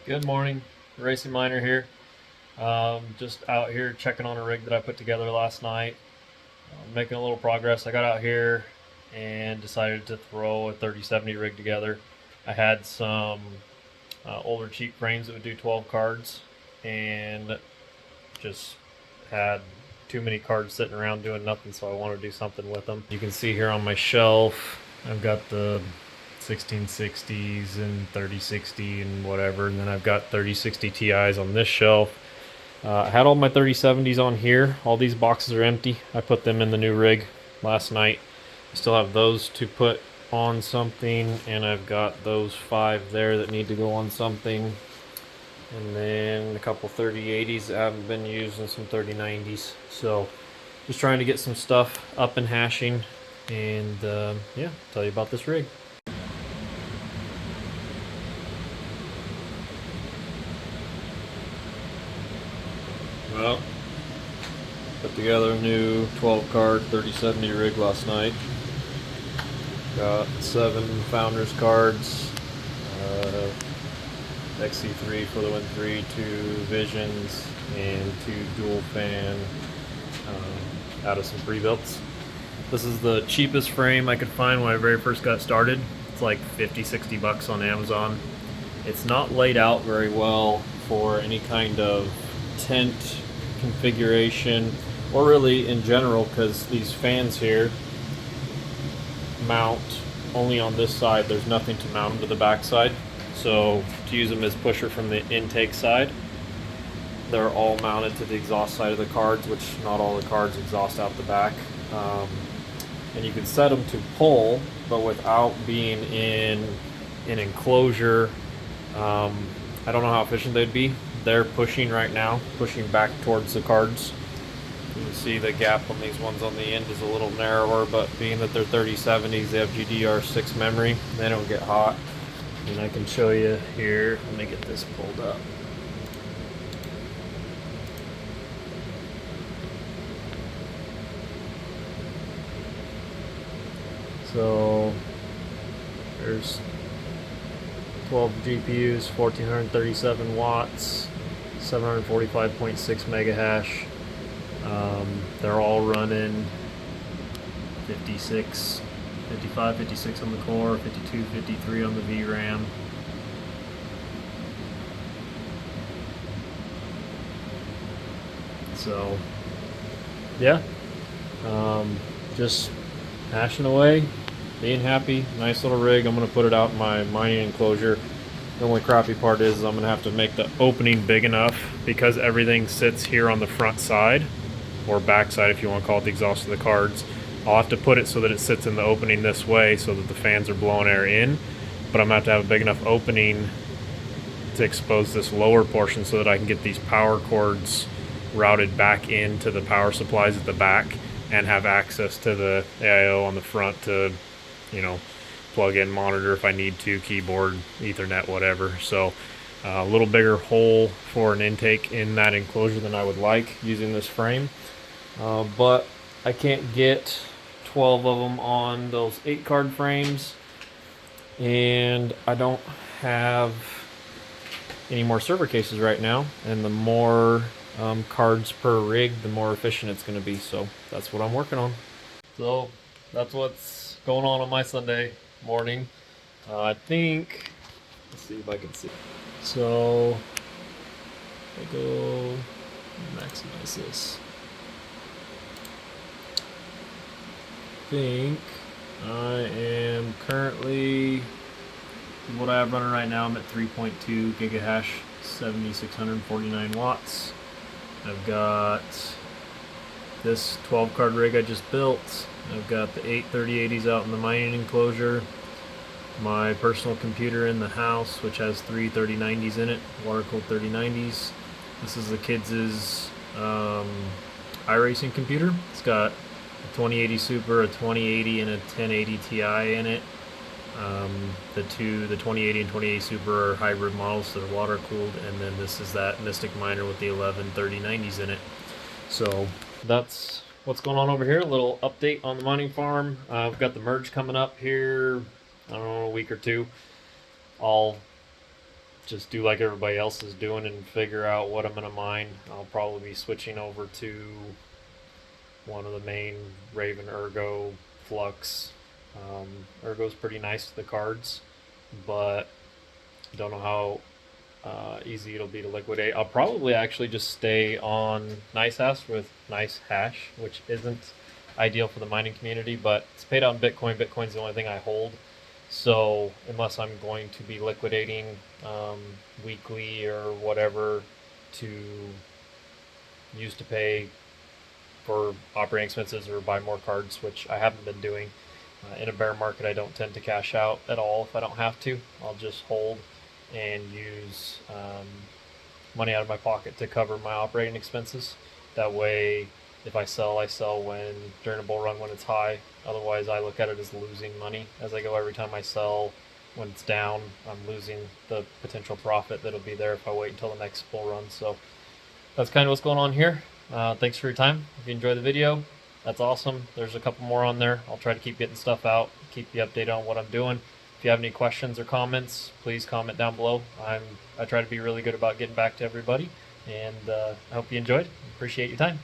Good morning, Racing Miner here. Just out here checking on a rig that I put together last night. Making a little progress. I got out here and decided to throw a 3070 rig together. I had some older cheap frames that would do 12 cards and just had too many cards sitting around doing nothing, so I want to do something with them. You can see here on my shelf, I've got the 1660s and 3060 and whatever, and then I've got 3060 Ti's on this shelf. I had all my 3070s on here. All these boxes are empty. I put them in the new rig last night. I still have those to put on something, and I've got those 5 there that need to go on something. And then a couple 3080s that haven't been used and some 3090s. So just trying to get some stuff up and hashing, and yeah, tell you about this rig. Well, put together a new 12 card 3070 rig last night. Got 7 Founders cards, XC3 for the Win 3, 2 Visions, and 2 dual fan out of some pre-builts. This is the cheapest frame I could find when I very first got started. It's like 50-60 bucks on Amazon. It's not laid out very well for any kind of tent configuration, or really in general, because these fans here mount only on this side. There's nothing to mount them to the back side, so to use them as pusher from the intake side, they're all mounted to the exhaust side of the cards, which not all the cards exhaust out the back. And you can set them to pull, but without being in an enclosure, I don't know how efficient they'd be. They're pushing right now, pushing back towards the cards. You can see the gap on these ones on the end is a little narrower, but being that they're 3070s, they have GDR6 memory, they don't get hot. And I can show you here, let me get this pulled up. So there's 12 GPUs, 1437 watts, 745.6 mega hash. They're all running 56, 55, 56 on the core, 52, 53 on the VRAM. So, yeah, just hashing away, being happy. Nice little rig. I'm going to put it out in my mining enclosure. The only crappy part is I'm going to have to make the opening big enough, because everything sits here on the front side, or back side if you want to call it, the exhaust of the cards. I'll have to put it so that it sits in the opening this way so that the fans are blowing air in, but I'm going to have a big enough opening to expose this lower portion so that I can get these power cords routed back into the power supplies at the back and have access to the AIO on the front to, you know, plug in, monitor if I need to, keyboard, Ethernet, whatever. So a little bigger hole for an intake in that enclosure than I would like using this frame. But I can't get 12 of them on those 8 card frames, and I don't have any more server cases right now, and the more cards per rig, the more efficient it's going to be. So that's what I'm working on. So that's what's going on my Sunday morning. I think, let's see if I can see. So I go maximize this. I think I am currently, what I have running right now, I'm at 3.2 gigahash, 7649 watts. I've got this 12 card rig I just built. I've got the 8 3080s out in the mining enclosure. My personal computer in the house, which has 3 3090s in it, water-cooled 3090s. This is the kids' iRacing computer. It's got a 2080 Super, a 2080, and a 1080 Ti in it. The 2080 and 2080 Super are hybrid models that are water cooled, and then this is that Mystic Miner with the 11 3090s in it. So that's what's going on over here. A little update on the mining farm. I've got the merge coming up here, I don't know, a week or two. I'll just do like everybody else is doing and figure out what I'm going to mine. I'll probably be switching over to one of the main Raven Ergo Flux. Ergo's pretty nice to the cards, but don't know how easy it'll be to liquidate. I'll probably actually just stay on Nice Hash with Nice Hash, which isn't ideal for the mining community, but it's paid out in Bitcoin. Bitcoin's the only thing I hold. So unless I'm going to be liquidating weekly or whatever to use to pay for operating expenses or buy more cards, which I haven't been doing. In a bear market, I don't tend to cash out at all if I don't have to. I'll just hold and use money out of my pocket to cover my operating expenses. That way, if I sell when during a bull run when it's high. Otherwise, I look at it as losing money as I go every time I sell. When it's down, I'm losing the potential profit that'll be there if I wait until the next bull run. So that's kind of what's going on here. Thanks for your time. If you enjoyed the video, that's awesome. There's a couple more on there. I'll try to keep getting stuff out, keep you updated on what I'm doing. If you have any questions or comments, please comment down below. I try to be really good about getting back to everybody, and I hope you enjoyed. Appreciate your time.